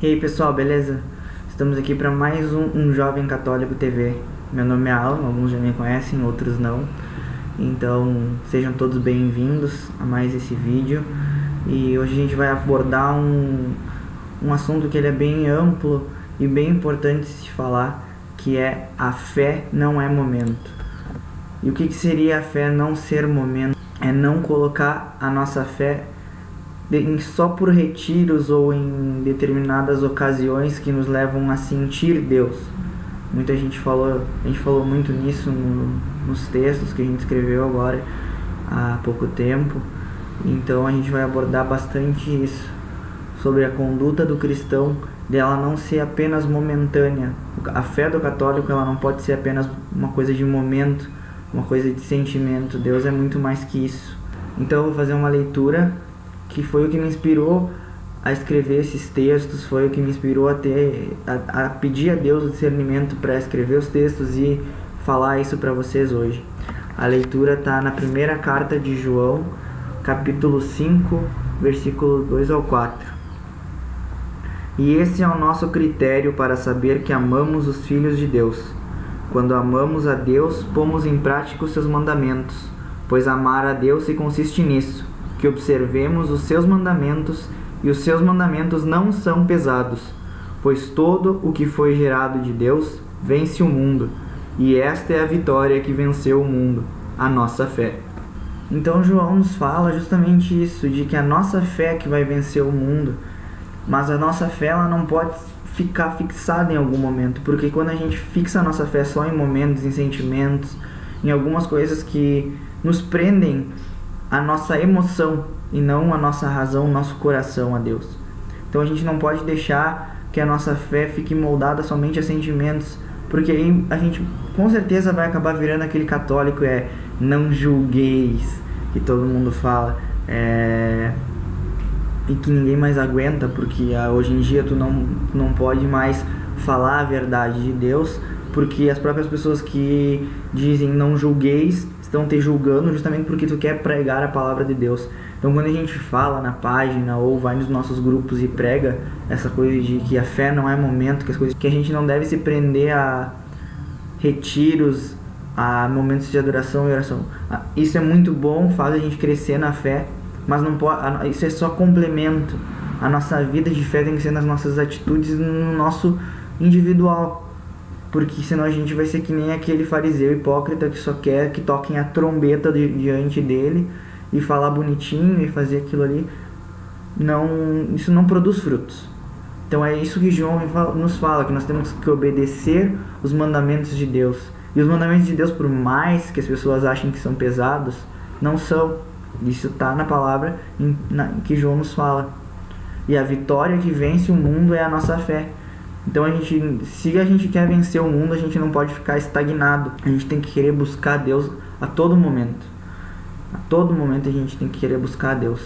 E aí pessoal, beleza? Estamos aqui para mais um Jovem Católico TV. Meu nome é Alan, alguns já me conhecem, outros não. Então sejam todos bem-vindos a mais esse vídeo. E hoje a gente vai abordar um assunto que ele é bem amplo e bem importante de se falar, que é a fé não é momento. E o que seria a fé não ser momento? É não colocar a nossa fé só por retiros ou em determinadas ocasiões que nos levam a sentir Deus. A gente falou muito nisso nos textos que a gente escreveu agora há pouco tempo. Então a gente vai abordar bastante isso, sobre a conduta do cristão, dela não ser apenas momentânea. A fé do católico, ela não pode ser apenas uma coisa de momento, uma coisa de sentimento. Deus é muito mais que isso. Então eu vou fazer uma leitura que foi o que me inspirou a escrever esses textos, foi o que me inspirou a pedir a Deus o discernimento para escrever os textos e falar isso para vocês hoje. A leitura está na primeira carta de João, capítulo 5, versículo 2 ao 4. E esse é o nosso critério para saber que amamos os filhos de Deus. Quando amamos a Deus, pomos em prática os seus mandamentos, pois amar a Deus se consiste nisso, que observemos os seus mandamentos, e os seus mandamentos não são pesados, pois todo o que foi gerado de Deus vence o mundo, e esta é a vitória que venceu o mundo, a nossa fé. Então João nos fala justamente isso, de que a nossa fé que vai vencer o mundo, mas a nossa fé ela não pode ficar fixada em algum momento, porque quando a gente fixa a nossa fé só em momentos, em sentimentos, em algumas coisas que nos prendem a nossa emoção e não a nossa razão, o nosso coração a Deus. Então a gente não pode deixar que a nossa fé fique moldada somente a sentimentos, porque aí a gente com certeza vai acabar virando aquele católico não julgueis, que todo mundo fala, e que ninguém mais aguenta, porque hoje em dia tu não pode mais falar a verdade de Deus, porque as próprias pessoas que dizem não julgueis estão te julgando justamente porque tu quer pregar a palavra de Deus. Então quando a gente fala na página ou vai nos nossos grupos e prega essa coisa de que a fé não é momento, que a gente não deve se prender a retiros, a momentos de adoração e oração. Isso é muito bom, faz a gente crescer na fé, mas não pode, isso é só complemento. A nossa vida de fé tem que ser nas nossas atitudes, no nosso individual. Porque senão a gente vai ser que nem aquele fariseu hipócrita que só quer que toquem a trombeta diante dele e falar bonitinho e fazer aquilo ali. Isso não produz frutos. Então é isso que João nos fala, que nós temos que obedecer os mandamentos de Deus. E os mandamentos de Deus, por mais que as pessoas achem que são pesados, não são. Isso está na palavra que João nos fala. E a vitória que vence o mundo é a nossa fé. Então se a gente quer vencer o mundo, a gente não pode ficar estagnado. A gente tem que querer buscar Deus a todo momento. A todo momento a gente tem que querer buscar Deus,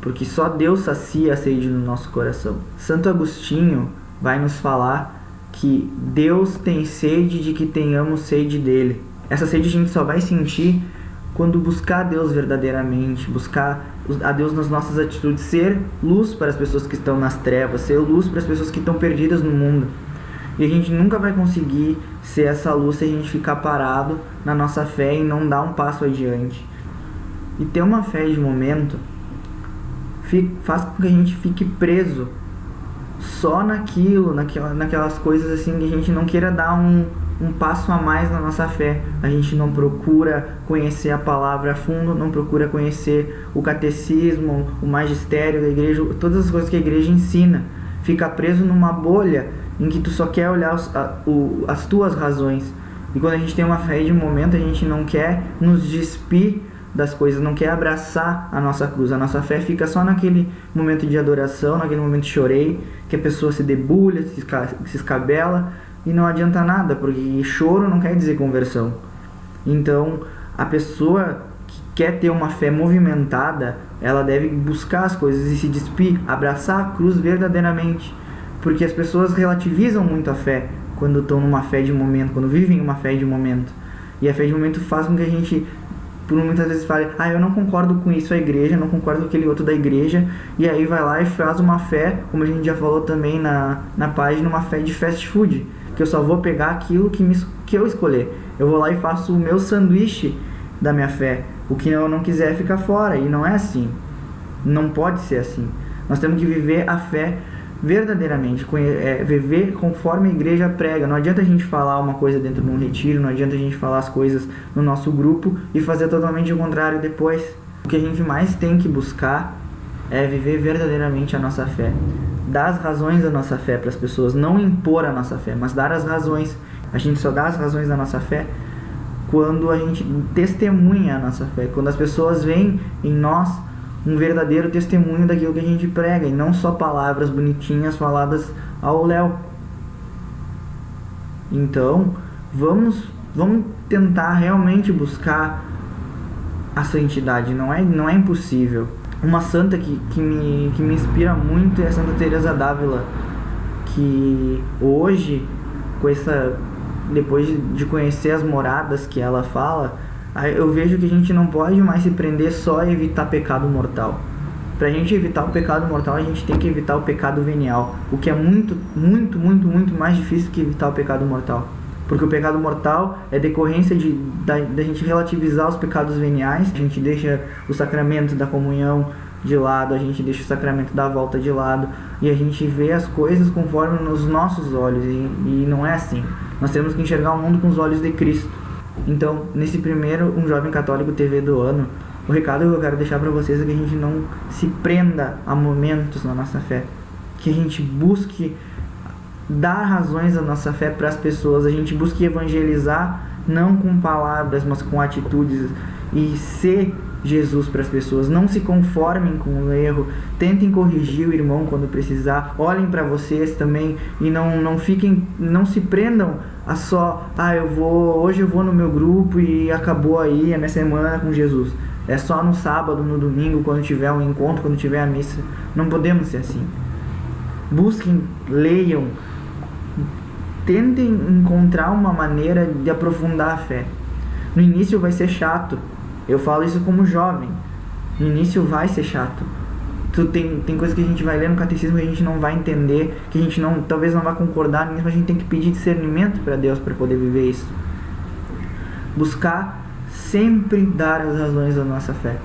porque só Deus sacia a sede no nosso coração. Santo Agostinho vai nos falar que Deus tem sede de que tenhamos sede dele. Essa sede a gente só vai sentir quando buscar Deus verdadeiramente, buscar a Deus nas nossas atitudes, ser luz para as pessoas que estão nas trevas, ser luz para as pessoas que estão perdidas no mundo. E a gente nunca vai conseguir ser essa luz se a gente ficar parado na nossa fé e não dar um passo adiante. E ter uma fé de momento faz com que a gente fique preso só naquelas coisas assim, que a gente não queira dar um passo a mais na nossa fé. A gente não procura conhecer a palavra a fundo, não procura conhecer o catecismo, o magistério da igreja, todas as coisas que a igreja ensina. Fica preso numa bolha em que tu só quer olhar as tuas razões. E quando a gente tem uma fé de momento, a gente não quer nos despir das coisas, não quer abraçar a nossa cruz. A nossa fé fica só naquele momento de adoração, naquele momento de chorei, que a pessoa se debulha, se escabela, e não adianta nada, porque choro não quer dizer conversão. Então, a pessoa que quer ter uma fé movimentada, ela deve buscar as coisas e se despir, abraçar a cruz verdadeiramente, porque as pessoas relativizam muito a fé quando estão numa fé de momento, quando vivem uma fé de momento. E a fé de momento faz com que a gente por muitas vezes fala, eu não concordo com isso a igreja, não concordo com aquele outro da igreja, e aí vai lá e faz uma fé, como a gente já falou também na página, uma fé de fast food, que eu só vou pegar aquilo que eu escolher. Eu vou lá e faço o meu sanduíche da minha fé. O que eu não quiser fica fora, e não é assim. Não pode ser assim. Nós temos que viver a fé verdadeiramente, viver conforme a igreja prega. Não adianta a gente falar uma coisa dentro de um retiro, não adianta a gente falar as coisas no nosso grupo e fazer totalmente o contrário depois. O que a gente mais tem que buscar é viver verdadeiramente a nossa fé. Dar as razões da nossa fé para as pessoas, não impor a nossa fé, mas dar as razões. A gente só dá as razões da nossa fé quando a gente testemunha a nossa fé, quando as pessoas veem em nós um verdadeiro testemunho daquilo que a gente prega, e não só palavras bonitinhas faladas ao léu. Então, vamos tentar realmente buscar a santidade. Não é impossível. Uma santa que me inspira muito é a Santa Teresa d'Ávila, que hoje, depois de conhecer as moradas que ela fala, eu vejo que a gente não pode mais se prender só a evitar pecado mortal. Pra gente evitar o pecado mortal, a gente tem que evitar o pecado venial, o que é muito, muito, muito, muito mais difícil que evitar o pecado mortal. Porque o pecado mortal é decorrência da gente relativizar os pecados veniais. A gente deixa o sacramento da comunhão de lado, a gente deixa o sacramento da volta de lado, e a gente vê as coisas conforme nos nossos olhos, e não é assim. Nós temos que enxergar o mundo com os olhos de Cristo. Então, nesse primeiro Um Jovem Católico TV do ano, o recado que eu quero deixar para vocês é que a gente não se prenda a momentos na nossa fé, que a gente busque dar razões da nossa fé para as pessoas, a gente busque evangelizar não com palavras, mas com atitudes, e ser Jesus para as pessoas. Não se conformem com o erro, tentem corrigir o irmão quando precisar, olhem para vocês também, e não se prendam a só, hoje eu vou no meu grupo e acabou aí a minha semana com Jesus. É só no sábado, no domingo, quando tiver um encontro, quando tiver a missa. Não podemos ser assim. Busquem, leiam, tentem encontrar uma maneira de aprofundar a fé. No início vai ser chato. Eu falo isso como jovem. No início vai ser chato. Tem coisas que a gente vai ler no catecismo que a gente não vai entender, que a gente talvez não vai concordar, mas a gente tem que pedir discernimento para Deus para poder viver isso. Buscar sempre dar as razões da nossa fé.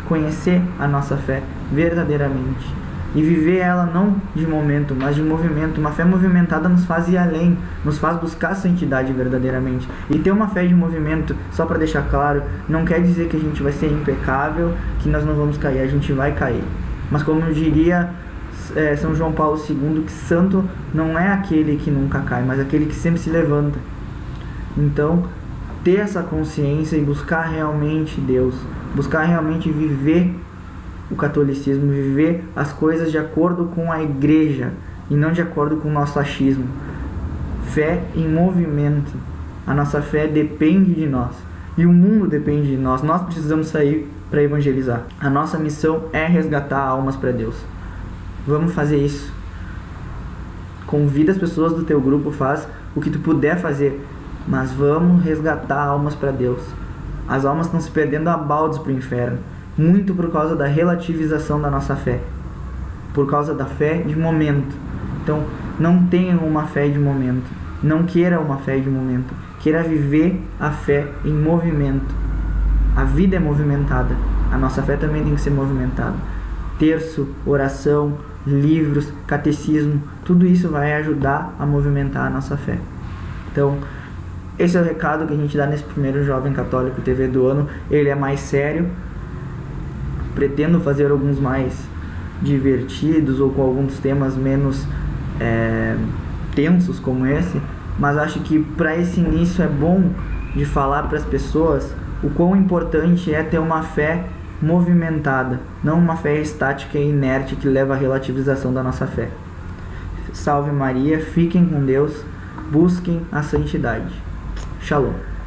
Conhecer a nossa fé verdadeiramente. E viver ela não de momento, mas de movimento. Uma fé movimentada nos faz ir além, nos faz buscar a santidade verdadeiramente. E ter uma fé de movimento, só para deixar claro, não quer dizer que a gente vai ser impecável, que nós não vamos cair, a gente vai cair. Mas como diria São João Paulo II, que santo não é aquele que nunca cai, mas aquele que sempre se levanta. Então, ter essa consciência e buscar realmente Deus, buscar realmente viver o catolicismo, viver as coisas de acordo com a igreja e não de acordo com o nosso achismo. Fé em movimento. A nossa fé depende de nós e o mundo depende de nós. Nós precisamos sair para evangelizar. A nossa missão é resgatar almas para Deus. Vamos fazer isso. Convida as pessoas do teu grupo, faz o que tu puder fazer, mas vamos resgatar almas para Deus. As almas estão se perdendo a baldes para o inferno, muito por causa da relativização da nossa fé, por causa da fé de momento. Então, não tenha uma fé de momento, não queira uma fé de momento, queira viver a fé em movimento. A vida é movimentada, a nossa fé também tem que ser movimentada. Terço, oração, livros, catecismo, tudo isso vai ajudar a movimentar a nossa fé. Então, esse é o recado que a gente dá nesse primeiro Jovem Católico TV do ano. Ele é mais sério, pretendo fazer alguns mais divertidos ou com alguns temas menos tensos como esse, mas acho que para esse início é bom de falar para as pessoas o quão importante é ter uma fé movimentada, não uma fé estática e inerte que leva à relativização da nossa fé. Salve Maria, fiquem com Deus, busquem a santidade. Shalom.